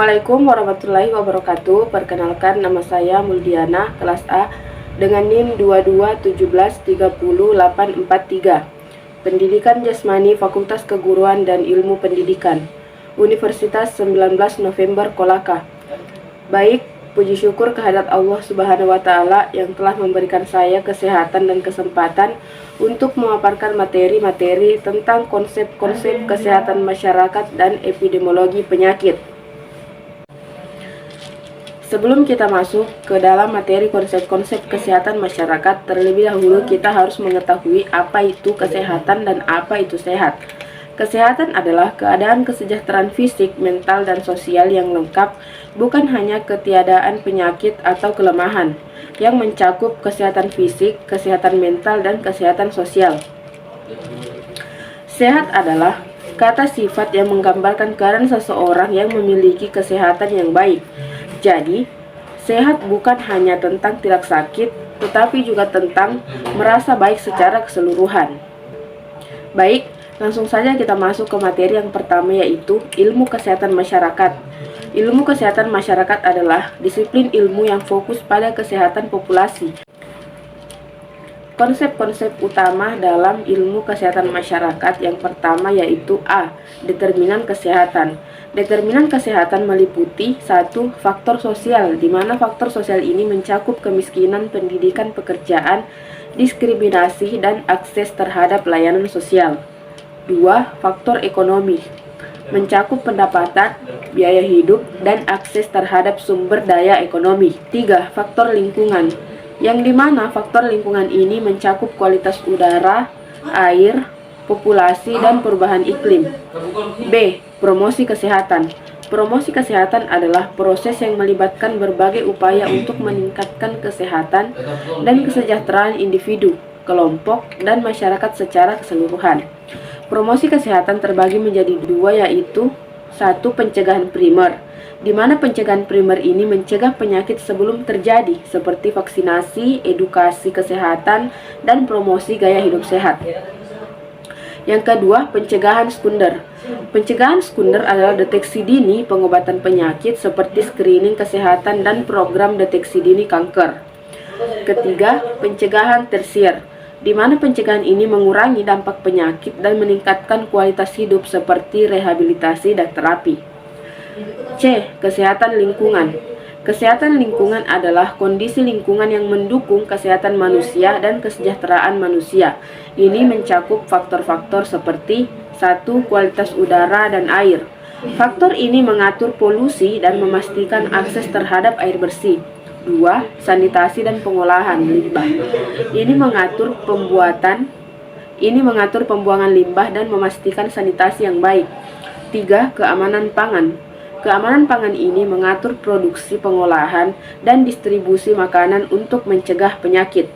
Assalamualaikum warahmatullahi wabarakatuh. Perkenalkan, nama saya Muldiana, kelas A, dengan NIM 221730843. Pendidikan Jasmani, Fakultas Keguruan dan Ilmu Pendidikan, Universitas 19 November Kolaka. Baik, puji syukur kehadirat Allah Subhanahu wa Ta'ala yang telah memberikan saya kesehatan dan kesempatan untuk memaparkan materi-materi tentang konsep-konsep kesehatan masyarakat dan epidemiologi penyakit. Sebelum kita masuk ke dalam materi konsep-konsep kesehatan masyarakat, terlebih dahulu kita harus mengetahui apa itu kesehatan dan apa itu sehat. Kesehatan adalah keadaan kesejahteraan fisik, mental, dan sosial yang lengkap, bukan hanya ketiadaan penyakit atau kelemahan, yang mencakup kesehatan fisik, kesehatan mental, dan kesehatan sosial. Sehat adalah kata sifat yang menggambarkan keadaan seseorang yang memiliki kesehatan yang baik. Jadi, sehat bukan hanya tentang tidak sakit, tetapi juga tentang merasa baik secara keseluruhan. Baik, langsung saja kita masuk ke materi yang pertama, yaitu ilmu kesehatan masyarakat. Ilmu kesehatan masyarakat adalah disiplin ilmu yang fokus pada kesehatan populasi. Konsep-konsep utama dalam ilmu kesehatan masyarakat yang pertama yaitu A. Determinan kesehatan. Determinan kesehatan meliputi 1. Faktor sosial, di mana faktor sosial ini mencakup kemiskinan, pendidikan, pekerjaan, diskriminasi, dan akses terhadap layanan sosial. 2. Faktor ekonomi, mencakup pendapatan, biaya hidup, dan akses terhadap sumber daya ekonomi. 3. Faktor lingkungan, yang dimana faktor lingkungan ini mencakup kualitas udara, air, populasi, dan perubahan iklim. B. Promosi kesehatan. Promosi kesehatan adalah proses yang melibatkan berbagai upaya untuk meningkatkan kesehatan dan kesejahteraan individu, kelompok, dan masyarakat secara keseluruhan. Promosi kesehatan terbagi menjadi dua, yaitu 1. Pencegahan primer, di mana pencegahan primer ini mencegah penyakit sebelum terjadi, seperti vaksinasi, edukasi kesehatan, dan promosi gaya hidup sehat. Yang kedua, pencegahan sekunder. Pencegahan sekunder adalah deteksi dini pengobatan penyakit seperti screening kesehatan dan program deteksi dini kanker. Ketiga, pencegahan tersier, di mana pencegahan ini mengurangi dampak penyakit dan meningkatkan kualitas hidup seperti rehabilitasi dan terapi. C. Kesehatan lingkungan. Kesehatan lingkungan adalah kondisi lingkungan yang mendukung kesehatan manusia dan kesejahteraan manusia. Ini mencakup faktor-faktor seperti 1. Kualitas udara dan air. Faktor ini mengatur polusi dan memastikan akses terhadap air bersih. 2. Sanitasi dan pengolahan limbah. Ini mengatur pembuangan limbah dan memastikan sanitasi yang baik. 3. Keamanan pangan. Keamanan pangan ini mengatur produksi, pengolahan, dan distribusi makanan untuk mencegah penyakit.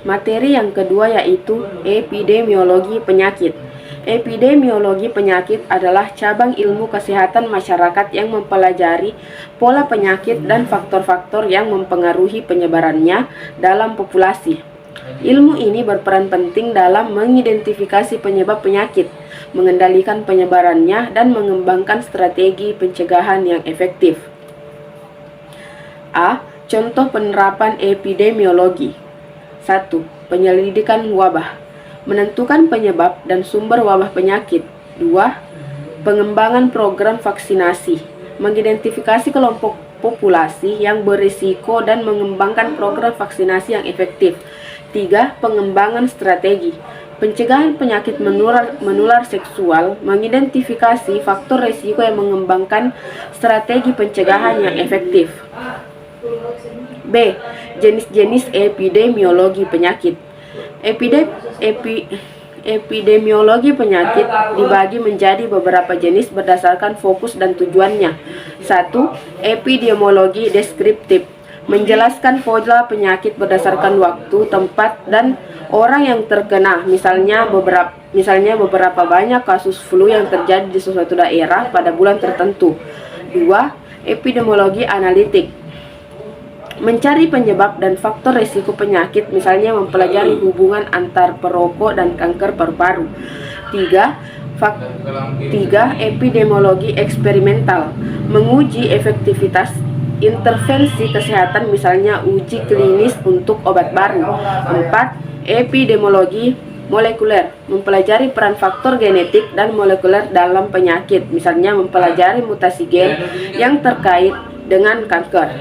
Materi yang kedua yaitu epidemiologi penyakit. Epidemiologi penyakit adalah cabang ilmu kesehatan masyarakat yang mempelajari pola penyakit dan faktor-faktor yang mempengaruhi penyebarannya dalam populasi. Ilmu ini berperan penting dalam mengidentifikasi penyebab penyakit, mengendalikan penyebarannya, dan mengembangkan strategi pencegahan yang efektif. A. Contoh penerapan epidemiologi. 1. Penyelidikan wabah, menentukan penyebab dan sumber wabah penyakit. 2. Pengembangan program vaksinasi, mengidentifikasi kelompok populasi yang berisiko dan mengembangkan program vaksinasi yang efektif. 3. Pengembangan strategi, pencegahan penyakit menular seksual, mengidentifikasi faktor risiko yang mengembangkan strategi pencegahan yang efektif. B. Jenis-jenis epidemiologi penyakit. Epidemiologi penyakit dibagi menjadi beberapa jenis berdasarkan fokus dan tujuannya. 1. Epidemiologi deskriptif, menjelaskan pola penyakit berdasarkan waktu, tempat, dan orang yang terkena. Misalnya beberapa banyak kasus flu yang terjadi di suatu daerah pada bulan tertentu. 2. Epidemiologi analitik, mencari penyebab dan faktor risiko penyakit, misalnya mempelajari hubungan antar perokok dan kanker paru-paru. 3. 3. Epidemiologi eksperimental, menguji efektivitas intervensi kesehatan, misalnya uji klinis untuk obat baru. 4. Epidemiologi molekuler, mempelajari peran faktor genetik dan molekuler dalam penyakit, misalnya mempelajari mutasi gen yang terkait dengan kanker.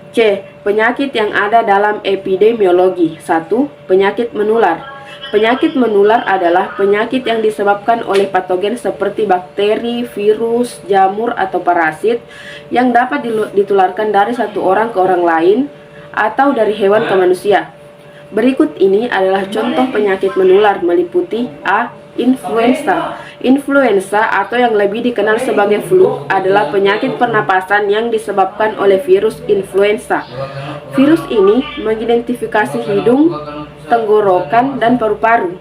C. Penyakit yang ada dalam epidemiologi. 1. Penyakit menular. Penyakit menular adalah penyakit yang disebabkan oleh patogen seperti bakteri, virus, jamur, atau parasit yang dapat ditularkan dari satu orang ke orang lain atau dari hewan ke manusia. Berikut ini adalah contoh penyakit menular, meliputi A. Influenza. Influenza atau yang lebih dikenal sebagai flu adalah penyakit pernapasan yang disebabkan oleh virus influenza. Virus ini mengidentifikasi hidung, tenggorokan, dan paru-paru.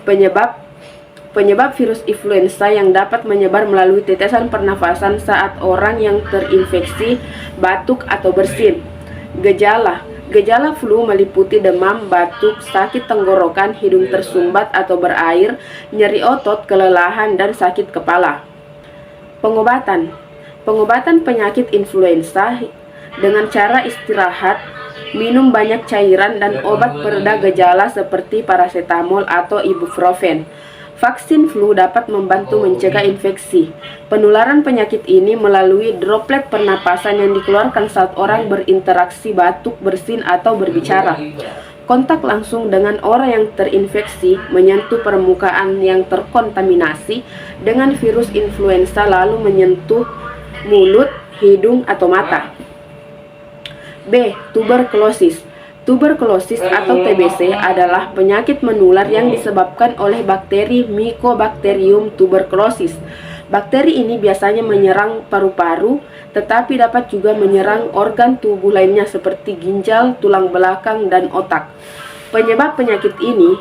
Penyebab virus influenza yang dapat menyebar melalui tetesan pernafasan saat orang yang terinfeksi batuk atau bersin. Gejala flu meliputi demam, batuk, sakit tenggorokan, hidung tersumbat atau berair, nyeri otot, kelelahan, dan sakit kepala. Pengobatan penyakit influenza dengan cara istirahat, minum banyak cairan, dan obat pereda gejala seperti paracetamol atau ibuprofen. Vaksin flu dapat membantu mencegah infeksi. Penularan penyakit ini melalui droplet pernapasan yang dikeluarkan saat orang berinteraksi, batuk, bersin, atau berbicara. Kontak langsung dengan orang yang terinfeksi menyentuh permukaan yang terkontaminasi dengan virus influenza lalu menyentuh mulut, hidung, atau mata. B. Tuberkulosis. Tuberkulosis atau TBC adalah penyakit menular yang disebabkan oleh bakteri Mycobacterium tuberculosis. Bakteri ini biasanya menyerang paru-paru, tetapi dapat juga menyerang organ tubuh lainnya seperti ginjal, tulang belakang, dan otak. Penyebab penyakit ini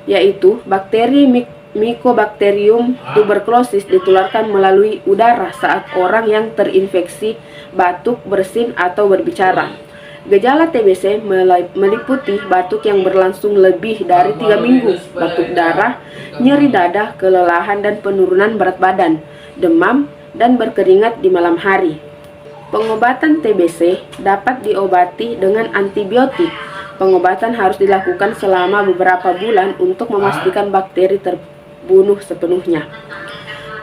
yaitu bakteri Mycobacterium tuberculosis ditularkan melalui udara saat orang yang terinfeksi batuk, bersin, atau berbicara. Gejala TBC meliputi batuk yang berlangsung lebih dari 3 minggu, batuk darah, nyeri dada, kelelahan dan penurunan berat badan, demam, dan berkeringat di malam hari. Pengobatan TBC dapat diobati dengan antibiotik. Pengobatan harus dilakukan selama beberapa bulan untuk memastikan bakteri terbunuh sepenuhnya.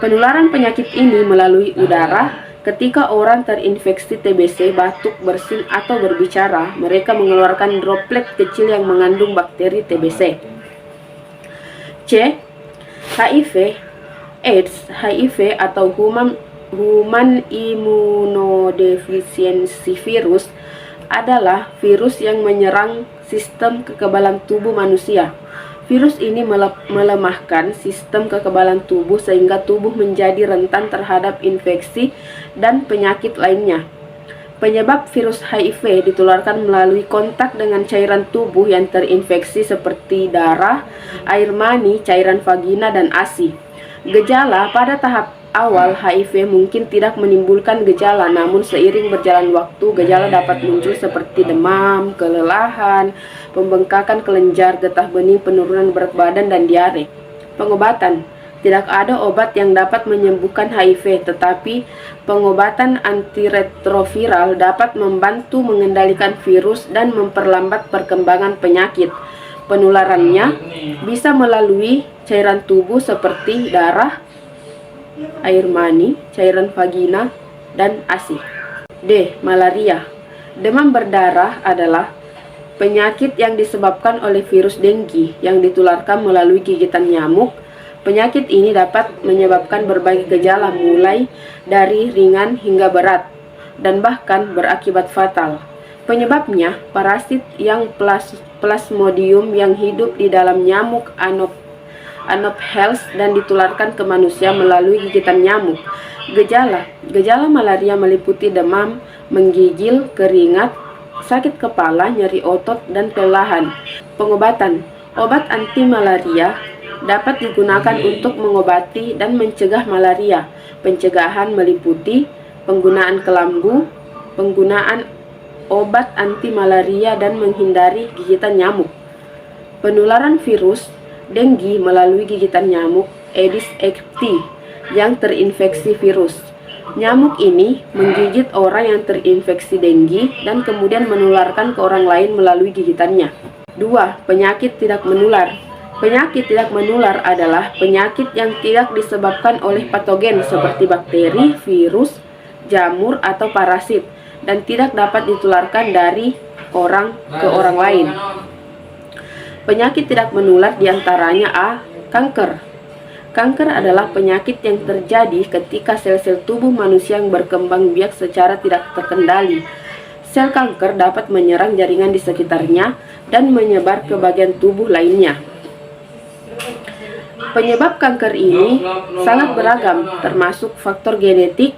Penularan penyakit ini melalui udara. Ketika orang terinfeksi TBC, batuk, bersin, atau berbicara, mereka mengeluarkan droplet kecil yang mengandung bakteri TBC. C. HIV. AIDS, HIV atau Human Immunodeficiency Virus adalah virus yang menyerang sistem kekebalan tubuh manusia. Virus ini melemahkan sistem kekebalan tubuh sehingga tubuh menjadi rentan terhadap infeksi dan penyakit lainnya. Penyebab virus HIV ditularkan melalui kontak dengan cairan tubuh yang terinfeksi seperti darah, air mani, cairan vagina, dan ASI. Gejala pada tahap awal HIV mungkin tidak menimbulkan gejala, namun seiring berjalan waktu gejala dapat muncul seperti demam, kelelahan, pembengkakan kelenjar, getah bening, penurunan berat badan, dan diare. Pengobatan. Tidak ada obat yang dapat menyembuhkan HIV, tetapi pengobatan antiretroviral dapat membantu mengendalikan virus dan memperlambat perkembangan penyakit. Penularannya bisa melalui cairan tubuh seperti darah, air mani, cairan vagina, dan ASI. D. Malaria. Demam berdarah adalah penyakit yang disebabkan oleh virus denggi yang ditularkan melalui gigitan nyamuk. Penyakit ini dapat menyebabkan berbagai gejala mulai dari ringan hingga berat dan bahkan berakibat fatal. Penyebabnya parasit yang Plasmodium yang hidup di dalam nyamuk Anopheles dan ditularkan ke manusia melalui gigitan nyamuk. Gejala malaria meliputi demam, menggigil, keringat, sakit kepala, nyeri otot, dan kelelahan. Pengobatan. Obat anti malaria dapat digunakan untuk mengobati dan mencegah malaria. Pencegahan meliputi penggunaan kelambu, penggunaan obat anti malaria, dan menghindari gigitan nyamuk. Penularan virus Denggi melalui gigitan nyamuk Aedes aegypti yang terinfeksi virus. Nyamuk ini menggigit orang yang terinfeksi denggi dan kemudian menularkan ke orang lain melalui gigitannya. 2. Penyakit tidak menular. Penyakit tidak menular adalah penyakit yang tidak disebabkan oleh patogen seperti bakteri, virus, jamur, atau parasit dan tidak dapat ditularkan dari orang ke orang lain. Penyakit tidak menular diantaranya A. Kanker. Kanker adalah penyakit yang terjadi ketika sel-sel tubuh manusia yang berkembang biak secara tidak terkendali. Sel kanker dapat menyerang jaringan di sekitarnya dan menyebar ke bagian tubuh lainnya. Penyebab kanker ini sangat beragam, termasuk faktor genetik,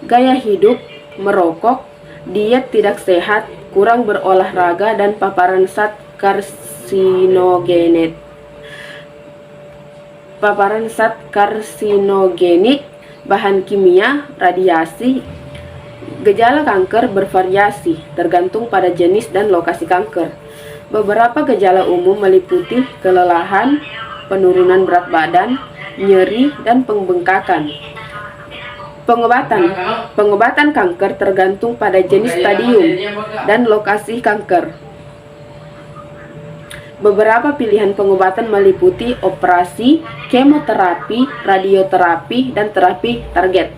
gaya hidup, merokok, diet tidak sehat, kurang berolahraga, dan paparan zat karsinogenik, bahan kimia, radiasi. Gejala kanker bervariasi tergantung pada jenis dan lokasi kanker. Beberapa gejala umum meliputi kelelahan, penurunan berat badan, nyeri, dan pembengkakan. Pengobatan kanker tergantung pada jenis stadium dan lokasi kanker. Beberapa pilihan pengobatan meliputi operasi, kemoterapi, radioterapi, dan terapi target.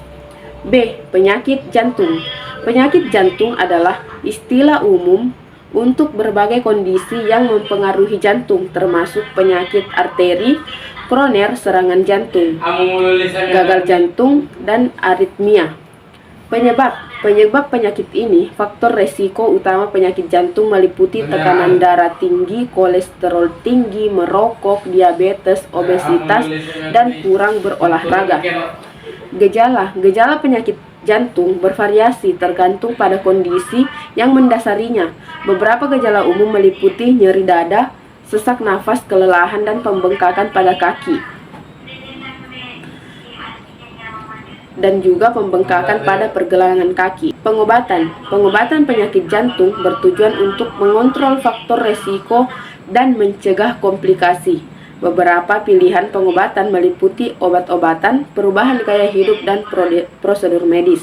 B. Penyakit jantung. Penyakit jantung adalah istilah umum untuk berbagai kondisi yang mempengaruhi jantung, termasuk penyakit arteri, koroner, serangan jantung, gagal jantung, dan aritmia. Penyebab penyakit ini, faktor resiko utama penyakit jantung meliputi tekanan darah tinggi, kolesterol tinggi, merokok, diabetes, obesitas, dan kurang berolahraga. Gejala penyakit jantung bervariasi tergantung pada kondisi yang mendasarinya. Beberapa gejala umum meliputi nyeri dada, sesak nafas, kelelahan, dan pembengkakan pada kaki, dan juga pembengkakan pada pergelangan kaki. Pengobatan penyakit jantung bertujuan untuk mengontrol faktor resiko dan mencegah komplikasi. Beberapa pilihan pengobatan meliputi obat-obatan, perubahan gaya hidup, dan prosedur medis.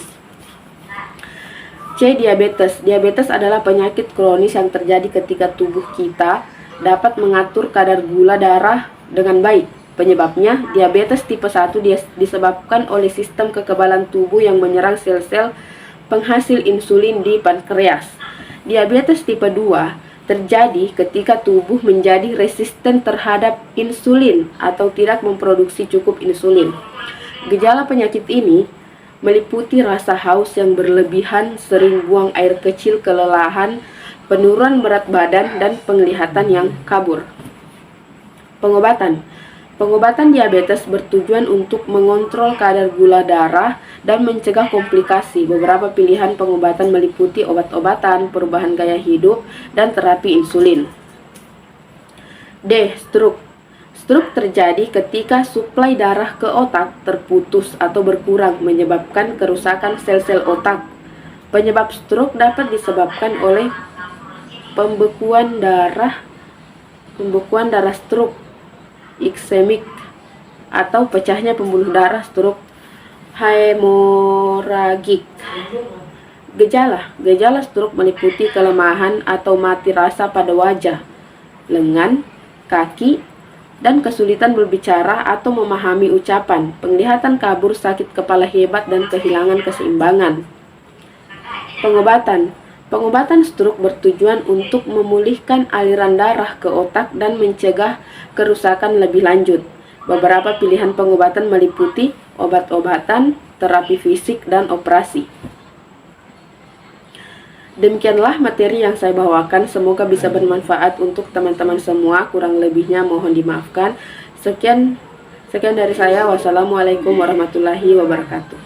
C. Diabetes. Diabetes adalah penyakit kronis yang terjadi ketika tubuh kita dapat mengatur kadar gula darah dengan baik. Penyebabnya, diabetes tipe 1 disebabkan oleh sistem kekebalan tubuh yang menyerang sel-sel penghasil insulin di pankreas. Diabetes tipe 2 terjadi ketika tubuh menjadi resisten terhadap insulin atau tidak memproduksi cukup insulin. Gejala penyakit ini meliputi rasa haus yang berlebihan, sering buang air kecil, kelelahan, penurunan berat badan, dan penglihatan yang kabur. Pengobatan diabetes bertujuan untuk mengontrol kadar gula darah dan mencegah komplikasi. Beberapa pilihan pengobatan meliputi obat-obatan, perubahan gaya hidup, dan terapi insulin. D. Stroke. Stroke terjadi ketika suplai darah ke otak terputus atau berkurang, menyebabkan kerusakan sel-sel otak. Penyebab stroke dapat disebabkan oleh pembekuan darah stroke iskemik, atau pecahnya pembuluh darah stroke hemoragik. Gejala stroke meliputi kelemahan atau mati rasa pada wajah, lengan, kaki, dan kesulitan berbicara atau memahami ucapan, penglihatan kabur, sakit kepala hebat, dan kehilangan keseimbangan. Pengobatan stroke bertujuan untuk memulihkan aliran darah ke otak dan mencegah kerusakan lebih lanjut. Beberapa pilihan pengobatan meliputi obat-obatan, terapi fisik, dan operasi. Demikianlah materi yang saya bawakan, semoga bisa bermanfaat untuk teman-teman semua. Kurang lebihnya mohon dimaafkan. Sekian dari saya. Wassalamualaikum warahmatullahi wabarakatuh.